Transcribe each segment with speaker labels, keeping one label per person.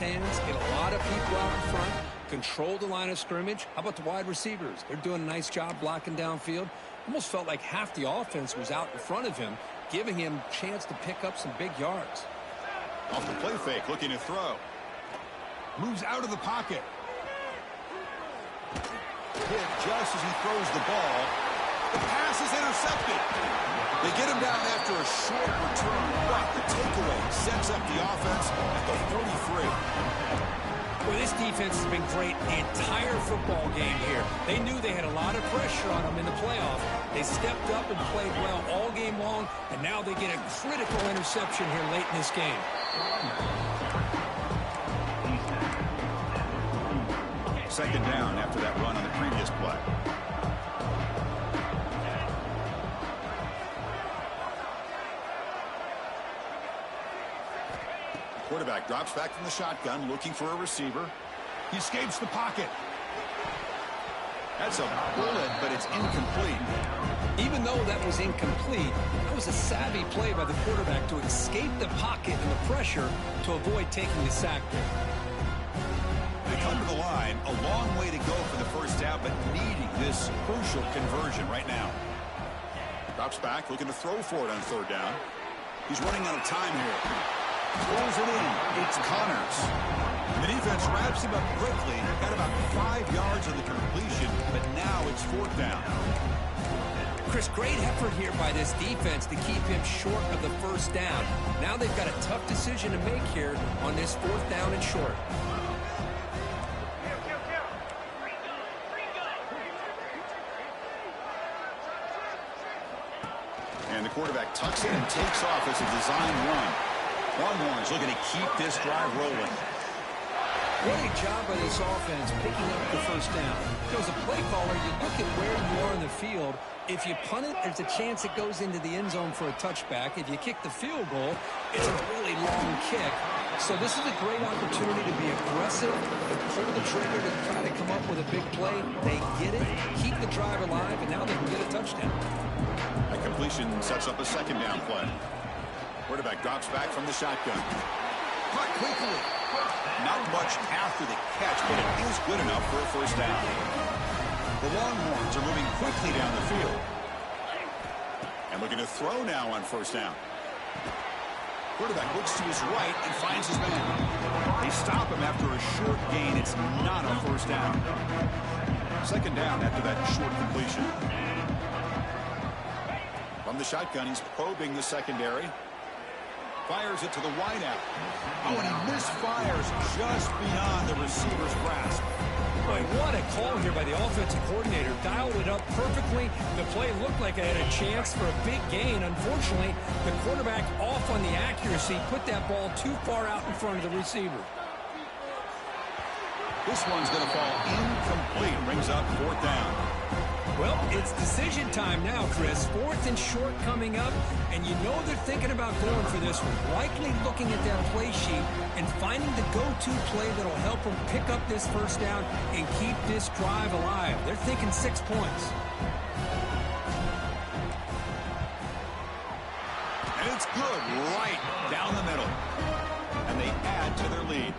Speaker 1: hands, get a lot of people out in front, control the line of scrimmage. How about the wide receivers? They're doing a nice job blocking downfield. Almost felt like half the offense was out in front of him, giving him a chance to pick up some big yards.
Speaker 2: Off the play fake, looking to throw. Moves out of the pocket. Hit just as he throws the ball. The pass is intercepted. They get him down after a short return, but the takeaway sets up the offense at the 43.
Speaker 1: Well, this defense has been great the entire football game here. They knew they had a lot of pressure on them in the playoff. They stepped up and played well all game long, and now they get a critical interception here late in this game.
Speaker 2: Second down after that run on the previous play. Quarterback drops back from the shotgun, looking for a receiver. He escapes the pocket. That's a bullet, but it's incomplete.
Speaker 1: Even though that was incomplete, that was a savvy play by the quarterback to escape the pocket and the pressure to avoid taking the sack there.
Speaker 2: They come to the line, a long way to go for the first down, but needing this crucial conversion right now. Drops back, looking to throw for it on third down. He's running out of time here. Throws it in. It's Connors. The defense wraps him up quickly. Got about 5 yards on the completion, but now it's fourth down.
Speaker 1: Chris, great effort here by this defense to keep him short of the first down. Now they've got a tough decision to make here on this fourth down and short.
Speaker 2: And the quarterback tucks in and takes off as a design run. Longhorns looking to keep this drive rolling.
Speaker 1: Great job by this offense picking up the first down. As a play caller, you look at where you are in the field. If you punt it, there's a chance it goes into the end zone for a touchback. If you kick the field goal, it's a really long kick. So this is a great opportunity to be aggressive, to pull the trigger to try to come up with a big play. They get it, keep the drive alive, and now they can get a touchdown.
Speaker 2: That completion sets up a second down play. Quarterback drops back from the shotgun. Caught quickly. Not much after the catch, but it is good enough for a first down. The Longhorns are moving quickly down the field. And looking to throw now on first down. Quarterback looks to his right and finds his man. They stop him after a short gain. It's not a first down. Second down after that short completion. From the shotgun, he's probing the secondary. Fires it to the wideout. Oh, and he misfires just beyond the receiver's grasp.
Speaker 1: Boy, what a call here by the offensive coordinator. Dialed it up perfectly. The play looked like it had a chance for a big gain. Unfortunately, the quarterback off on the accuracy, put that ball too far out in front of the receiver.
Speaker 2: This one's going to fall incomplete. Brings up fourth down.
Speaker 1: Well, it's decision time now, Chris. Fourth and short coming up, and you know they're thinking about going for this one. Likely looking at that play sheet and finding the go-to play that'll help them pick up this first down and keep this drive alive. They're thinking 6 points.
Speaker 2: And it's good right down the middle. And they add to their lead.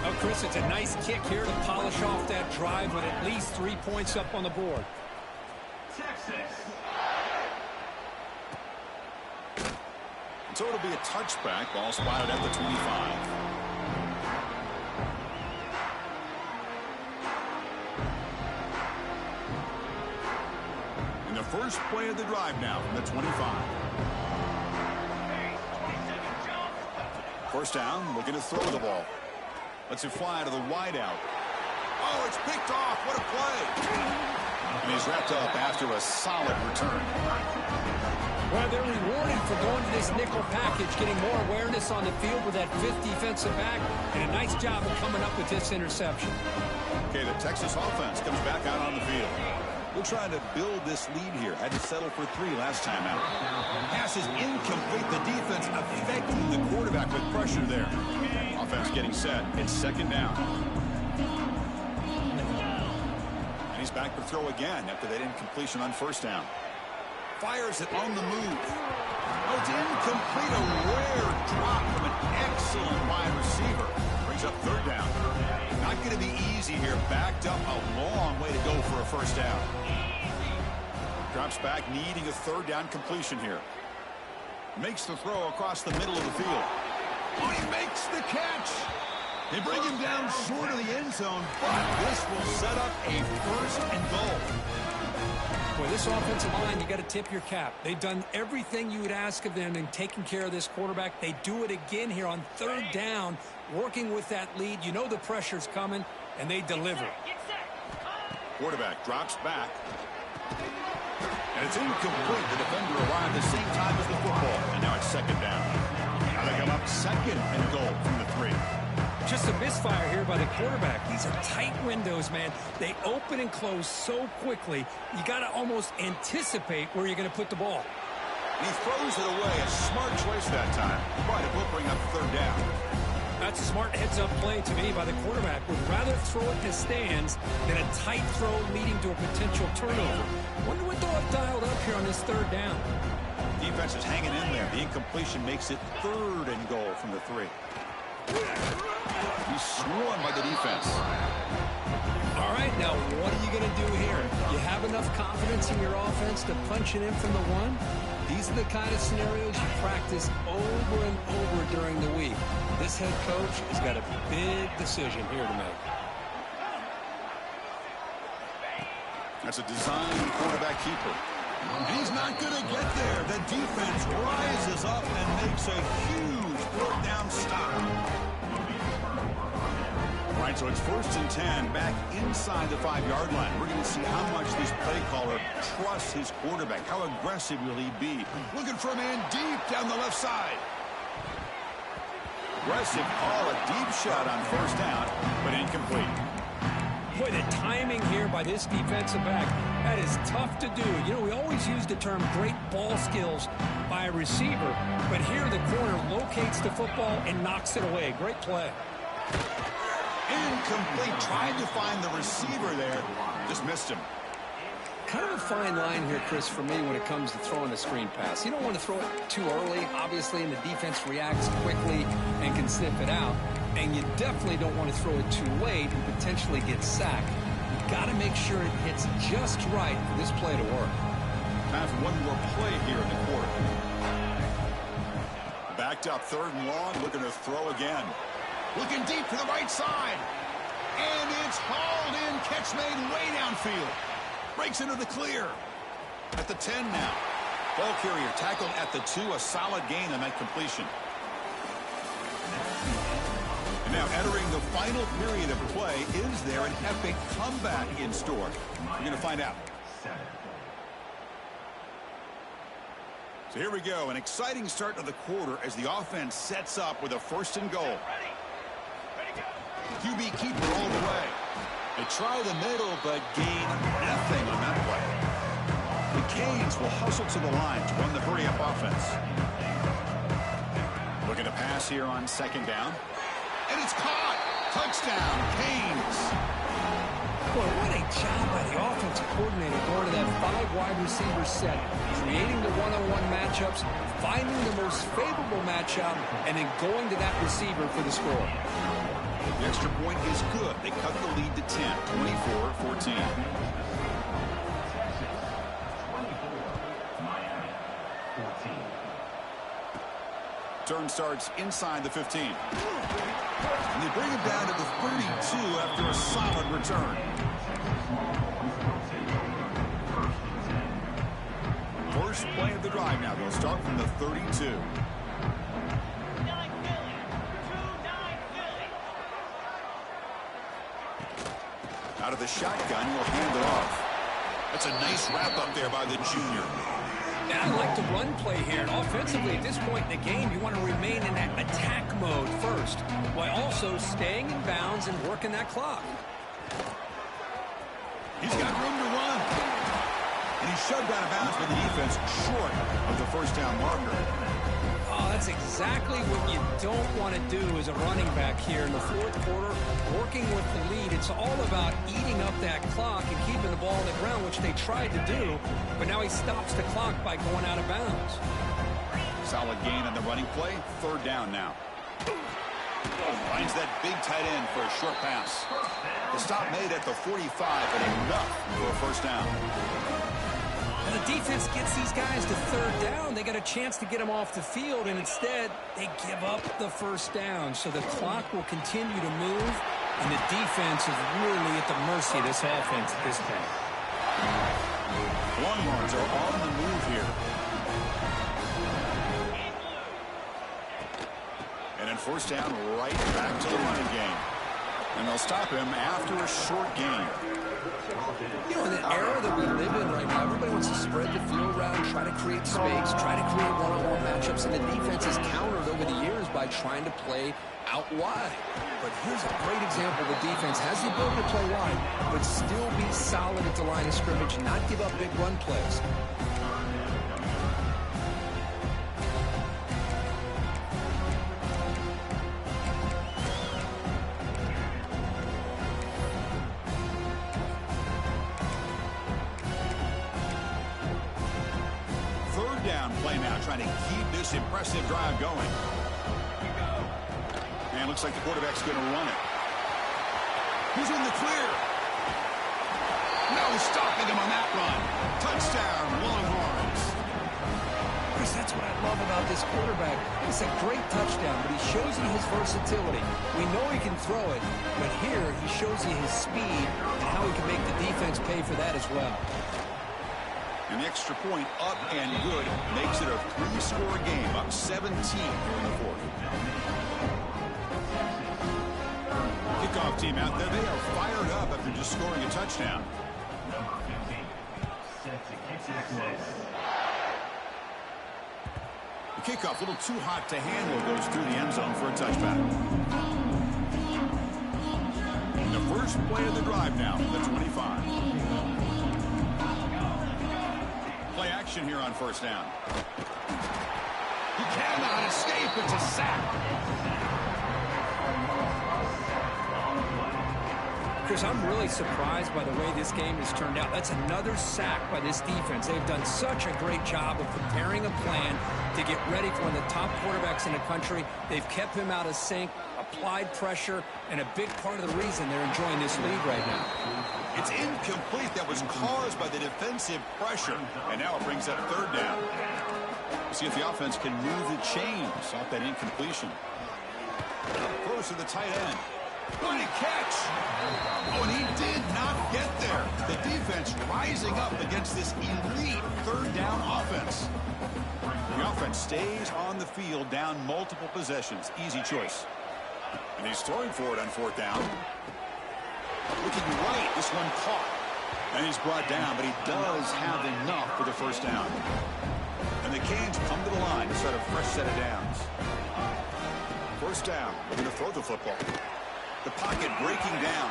Speaker 1: Oh, Chris, it's a nice kick here to polish off that drive with at least 3 points up on the board.
Speaker 3: Texas.
Speaker 2: So it'll be a touchback. Ball spotted at the 25. And the first play of the drive now from the 25. First down, looking to throw the ball. Lets it fly to the wideout. Oh, it's picked off. What a play. And he's wrapped up after a solid return.
Speaker 1: Well, they're rewarded for going to this nickel package, getting more awareness on the field with that fifth defensive back, and a nice job of coming up with this interception.
Speaker 2: Okay, the Texas offense comes back out on the field. They're trying to build this lead here. Had to settle for 3 last time out. Pass is incomplete. The defense affecting the quarterback with pressure there. Offense getting set. It's second down. And he's back to throw again after that incompletion on first down. Fires it on the move. Oh, it's incomplete. A rare drop from an excellent wide receiver. see here, backed up a long way to go for a first down. Drops back, needing a third down completion here. Makes the throw across the middle of the field. Oh, he makes the catch. They bring him down short of the end zone, but this will set up a first and goal.
Speaker 1: Boy, this offensive line, you got to tip your cap. They've done everything you would ask of them in taking care of this quarterback. They do it again here on third down, working with that lead. You know the pressure's coming, and they deliver.
Speaker 2: Quarterback drops back. And it's incomplete. The defender arrived the same time as the football. And now it's second down. Now they come up second and goal from the 3.
Speaker 1: Just a misfire here by the quarterback. These are tight windows, man. They open and close so quickly. You got to almost anticipate where you're going to put the ball.
Speaker 2: And he throws it away. A smart choice that time. But it will bring up third down.
Speaker 1: That's a smart heads-up play to me by the quarterback. Would rather throw it in the stands than a tight throw leading to a potential turnover. Wonder what they'll have dialed up here on this third down.
Speaker 2: Defense is hanging in there. The incompletion makes it third and goal from the 3. He's swarmed by the defense.
Speaker 1: All right, now what are you going to do here? You have enough confidence in your offense to punch it in from the 1? These are the kind of scenarios you practice over and over during the week. This head coach has got a big decision here to make.
Speaker 2: That's a design quarterback keeper. And he's not going to get there. The defense rises up and makes a huge fourth down stop. All right, so it's 1st and 10 back inside the 5-yard line. We're going to see how much this play caller trusts his quarterback. How aggressive will he be? Looking for a man deep down the left side. Aggressive call, a deep shot on first down, but incomplete.
Speaker 1: Boy, the timing here by this defensive back, that is tough to do. You know, we always use the term great ball skills by a receiver, but here the corner locates the football and knocks it away. Great play.
Speaker 2: Incomplete. Tried to find the receiver there. Just missed him.
Speaker 1: Kind of a fine line here, Chris, for me when it comes to throwing a screen pass. You don't want to throw it too early, obviously, and the defense reacts quickly and can sniff it out. And you definitely don't want to throw it too late and potentially get sacked. You've got to make sure it hits just right for this play to work.
Speaker 2: Time for one more play here in the quarter. Backed up 3rd and long, looking to throw again. Looking deep to the right side. And it's hauled in. Catch made way downfield. Breaks into the clear. At the 10 now. Ball carrier tackled at the 2. A solid gain on that completion. And now entering the final period of play, is there an epic comeback in store? We're going to find out. So here we go. An exciting start to the quarter as the offense sets up with a 1st and goal. QB keeper all the way. They try the middle, but gain nothing on that play. The Canes will hustle to the line to run the hurry-up offense. Looking to pass here on 2nd down. And it's caught. Touchdown, Canes.
Speaker 1: Boy, what a job by the offensive coordinator going to that 5 wide receiver set, creating the one-on-one matchups, finding the most favorable matchup, and then going to that receiver for the score.
Speaker 2: The extra point is good. They cut the lead to 10, 24-14. Turn starts inside the 15. And they bring him down to the 32 after a solid return. First play of the drive now. They'll start from the 32. Out of the shotgun, he'll hand it off. That's a nice wrap up there by the junior.
Speaker 1: Yeah, I like the run play here. And offensively, at this point in the game, you want to remain in that attack mode first, while also staying in bounds and working that clock.
Speaker 2: He's got room to run. And he's shoved out of bounds by the defense short of the first down marker.
Speaker 1: Oh, that's exactly what you don't want to do as a running back here in the 4th quarter. Working with the lead, it's all about eating up that clock and keeping the ball on the ground, which they tried to do, but now he stops the clock by going out of bounds.
Speaker 2: Solid gain on the running play. 3rd down now. Finds that big tight end for a short pass. The stop made at the 45, but enough for a first down.
Speaker 1: And the defense gets these guys to third down. They got a chance to get them off the field, and instead they give up the first down. So the clock will continue to move, and the defense is really at the mercy of this offense at this point.
Speaker 2: Longhorns are on the move here. And in first down, right back to the running game. And they'll stop him after a short gain.
Speaker 1: You know, in the era that we live in right now, everybody wants to spread the field around, try to create space, try to create one-on-one matchups, and the defense has countered over the years by trying to play out wide. But here's a great example. The defense has the ability to play wide, but still be solid at the line of scrimmage, not give up big run plays.
Speaker 2: Trying to keep this impressive drive going. And looks like the quarterback's going to run it. He's in the clear. No stopping him on that run. Touchdown, Longhorns.
Speaker 1: Chris, that's what I love about this quarterback. It's a great touchdown, but he shows you his versatility. We know he can throw it, but here he shows you his speed and how he can make the defense pay for that as well.
Speaker 2: An extra point up and good makes it a 3-score game, up 17 here in the fourth. Kickoff team out there. They are fired up after just scoring a touchdown. The kickoff, a little too hot to handle, goes through the end zone for a touchback. The first play of the drive now from the 25. Play action here on first down. He cannot escape. It's a sack.
Speaker 1: Chris, I'm really surprised by the way this game has turned out. That's another sack by this defense. They've done such a great job of preparing a plan to get ready for one of the top quarterbacks in the country. They've kept him out of sync, applied pressure, and a big part of the reason they're enjoying this lead right now.
Speaker 2: It's incomplete. That was caused by the defensive pressure. And now it brings up third down. We'll see if the offense can move the chains off that incompletion. Close to the tight end. What a catch! Oh, and he did not get there. The defense rising up against this elite third down offense. The offense stays on the field down multiple possessions. Easy choice. And he's throwing for it on fourth down. Looking right, this one caught. And he's brought down, but he does have enough for the first down. And the Canes come to the line to start a fresh set of downs. First down, they're going to throw the football. The pocket breaking down.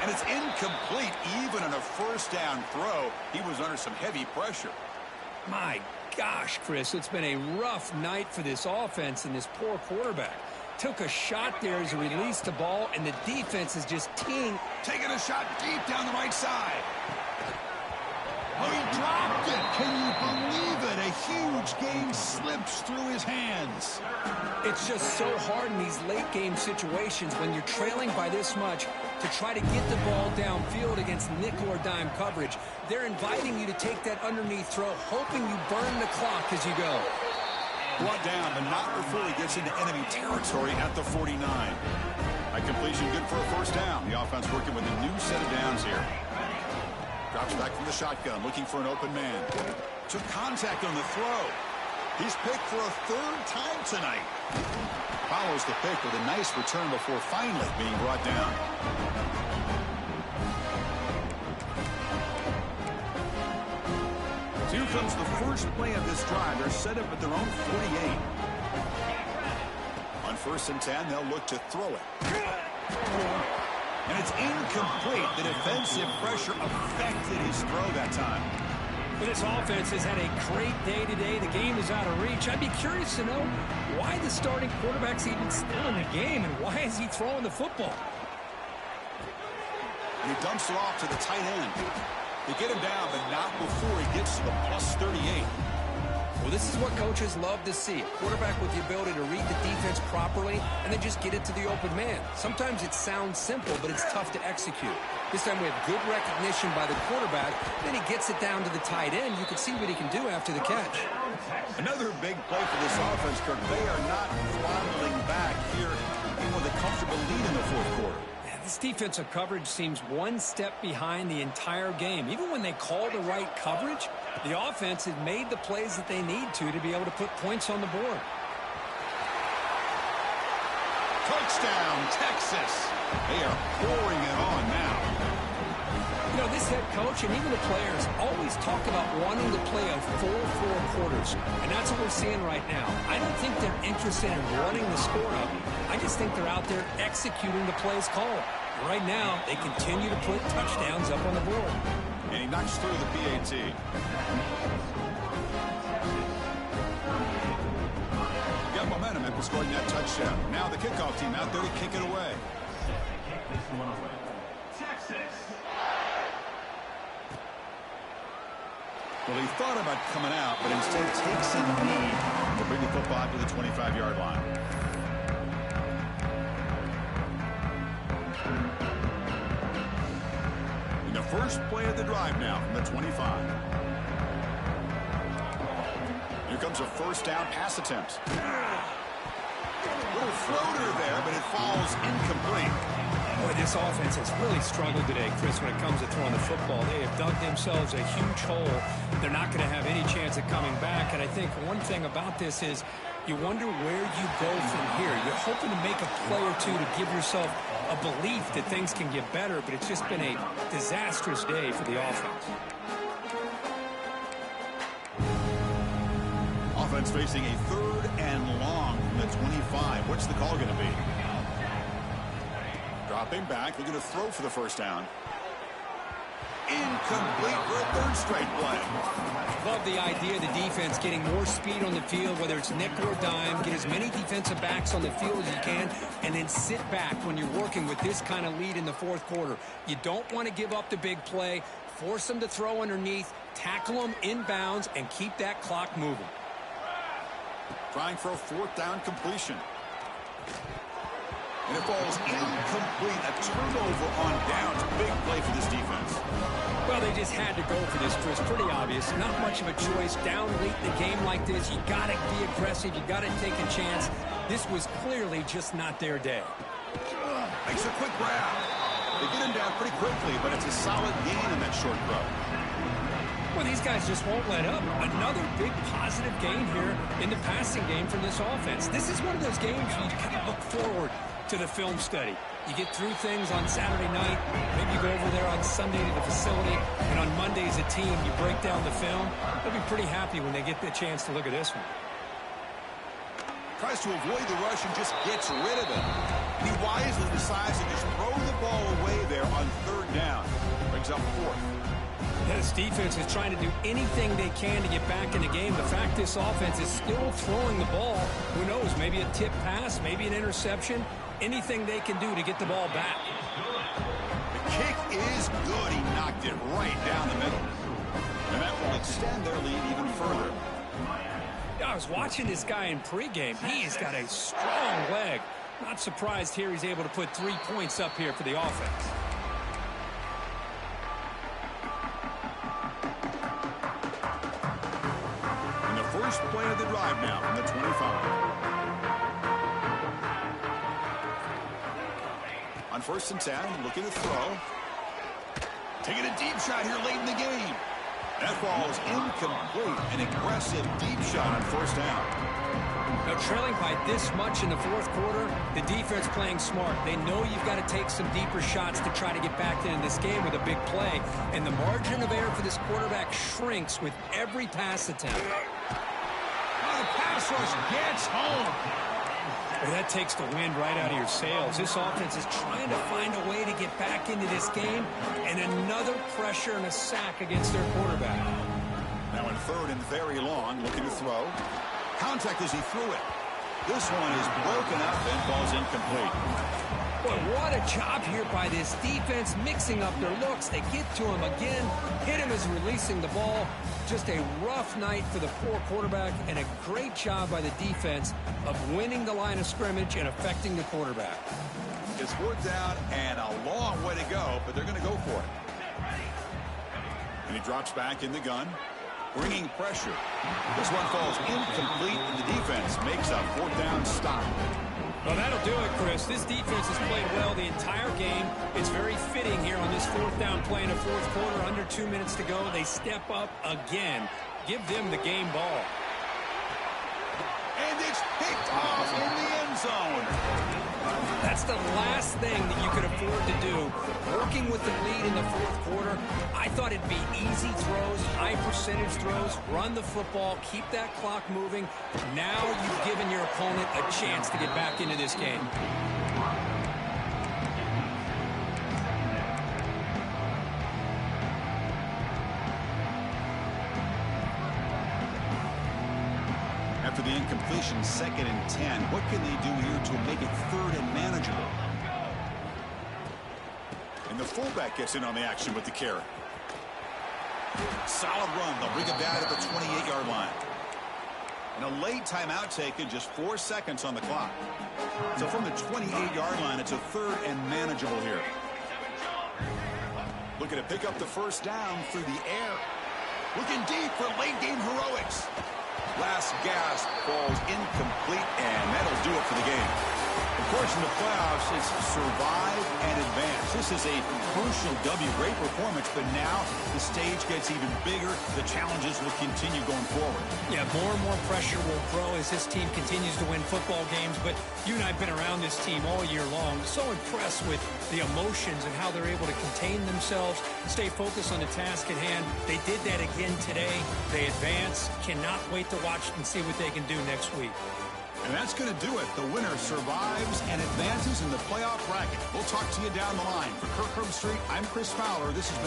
Speaker 2: And it's incomplete. Even on a first down throw, he was under some heavy pressure.
Speaker 1: My gosh, Chris, it's been a rough night for this offense and this poor quarterback. Took a shot there as he released the ball, and the defense is just taking
Speaker 2: a shot deep down the right side. Oh, he dropped it. Can you believe it? A huge gain slips through his hands.
Speaker 1: It's just so hard in these late game situations when you're trailing by this much to try to get the ball downfield against nickel or dime coverage. They're inviting you to take that underneath throw, hoping you burn the clock as you go.
Speaker 2: Brought down, but not before he gets into enemy territory at the 49. A completion good for a first down. The offense working with a new set of downs here. Drops back from the shotgun, looking for an open man. Took contact on the throw. He's picked for a third time tonight. Follows the pick with a nice return before finally being brought down. So here comes the first play of this drive. They're set up at their own 48. On first and 10, they'll look to throw it. And it's incomplete. The defensive pressure affected his throw that time.
Speaker 1: But this offense has had a great day today. The game is out of reach. I'd be curious to know why the starting quarterback's even still in the game and why is he throwing the football?
Speaker 2: And he dumps it off to the tight end. They get him down, but not before he gets to the +38.
Speaker 1: Well, this is what coaches love to see. A quarterback with the ability to read the defense properly and then just get it to the open man. Sometimes it sounds simple, but it's tough to execute. This time we have good recognition by the quarterback. Then he gets it down to the tight end. You can see what he can do after the catch.
Speaker 2: Another big play for this offense, Kirk. They are not throttling back here with a comfortable lead in the fourth quarter.
Speaker 1: This defensive coverage seems one step behind the entire game. Even when they call the right coverage, the offense has made the plays that they need to be able to put points on the board.
Speaker 2: Touchdown, Texas. They are pouring it on now.
Speaker 1: You know, this head coach and even the players always talk about wanting to play a full 4 quarters, and that's what we're seeing right now. I don't think they're interested in running the score up. I just think they're out there executing the plays called. Right now, they continue to put touchdowns up on the board.
Speaker 2: And he knocks through the PAT. Got momentum after scoring that touchdown. Now the kickoff team out there to kick it away.
Speaker 3: Texas.
Speaker 2: Well, he thought about coming out, but instead takes a knee to bring the football out to the 25-yard line. In the first play of the drive now from the 25. Here comes a first down pass attempt. Little floater there, but it falls incomplete.
Speaker 1: Boy, this offense has really struggled today, Chris, when it comes to throwing the football. They have dug themselves a huge hole. They're not going to have any chance of coming back. And I think one thing about this is you wonder where you go from here. You're hoping to make a play or two to give yourself a belief that things can get better, but it's just been a disastrous day for the offense.
Speaker 2: Offense facing a 3rd and long from the 25. What's the call going to be? Dropping back, looking to throw for the first down. Incomplete for a 3rd straight play.
Speaker 1: Love the idea of the defense getting more speed on the field, whether it's nickel or dime, get as many defensive backs on the field as you can, and then sit back when you're working with this kind of lead in the fourth quarter. You don't want to give up the big play, force them to throw underneath, tackle them inbounds, and keep that clock moving.
Speaker 2: Trying for a 4th down completion. And it falls incomplete. A turnover on downs. Big play for this defense.
Speaker 1: Well, they just had to go for this, Chris. Pretty obvious. Not much of a choice. Down late in the game like this, you got to be aggressive. You got to take a chance. This was clearly just not their day.
Speaker 2: Makes a quick grab. They get him down pretty quickly, but it's a solid gain in that short throw.
Speaker 1: Well, these guys just won't let up. Another big positive gain here in the passing game from this offense. This is one of those games where you kind of look forward to the film study. You get through things on Saturday night, maybe you go over there on Sunday to the facility, and on Monday as a team, you break down the film. They'll be pretty happy when they get the chance to look at this one.
Speaker 2: Tries to avoid the rush and just gets rid of it. He wisely decides to just throw the ball away there on 3rd down. Brings up 4th.
Speaker 1: This defense is trying to do anything they can to get back in the game. The fact this offense is still throwing the ball, who knows, maybe a tip pass, maybe an interception, anything they can do to get the ball back.
Speaker 2: The kick is good. He knocked it right down the middle. And that will extend their lead even further.
Speaker 1: I was watching this guy in pregame. He's got a strong leg. Not surprised here he's able to put 3 points up here for the offense.
Speaker 2: First play of the drive now from the 25. On 1st and 10, looking to throw. Taking a deep shot here late in the game. That falls incomplete. An aggressive deep shot on 1st down.
Speaker 1: Now, trailing by this much in the fourth quarter, the defense playing smart. They know you've got to take some deeper shots to try to get back into this game with a big play. And the margin of error for this quarterback shrinks with every pass attempt.
Speaker 2: The pass rush gets home.
Speaker 1: Well, that takes the wind right out of your sails. This offense is trying to find a way to get back into this game, and another pressure and a sack against their quarterback.
Speaker 2: Now in 3rd and very long, looking to throw. Contact as he threw it. This one is broken up and falls incomplete.
Speaker 1: Boy, what a job here by this defense, mixing up their looks. They get to him again, hit him as releasing the ball. Just a rough night for the poor quarterback, and a great job by the defense of winning the line of scrimmage and affecting the quarterback.
Speaker 2: It's 4th down and a long way to go, but they're going to go for it. And he drops back in the gun, bringing pressure. This one falls incomplete, and the defense makes a 4th down stop.
Speaker 1: Well, that'll do it, Chris. This defense has played well the entire game. It's very fitting here on this 4th down play in the 4th quarter. Under 2 minutes to go. They step up again. Give them the game ball.
Speaker 2: And it's picked off in the end zone.
Speaker 1: That's the last thing that you could afford to do. Working with the lead in the 4th quarter, I thought it'd be easy throws, high percentage throws, run the football, keep that clock moving. Now you've given your opponent a chance to get back into this game.
Speaker 2: After the incompletion, 2nd and 10. What can they do here to make it 3rd and manageable? And the fullback gets in on the action with the carry. Solid run. They'll bring it down at the 28-yard line. And a late timeout taken, just 4 seconds on the clock. So from the 28-yard line, it's a 3rd and manageable here. Looking to pick up the 1st down through the air. Looking deep for late game heroics. Last gasp falls incomplete, and that'll do it for the game. Of course, in the playoffs, it's survive and advance. This is a crucial W. Great performance, but now the stage gets even bigger. The challenges will continue going forward.
Speaker 1: Yeah, more and more pressure will grow as this team continues to win football games, but you and I have been around this team all year long. So impressed with the emotions and how they're able to contain themselves, stay focused on the task at hand. They did that again today. They advance. Cannot wait to watch and see what they can do next week.
Speaker 2: And that's going to do it. The winner survives and advances in the playoff bracket. We'll talk to you down the line. For Kirk Herbstreit, I'm Chris Fowler. This has been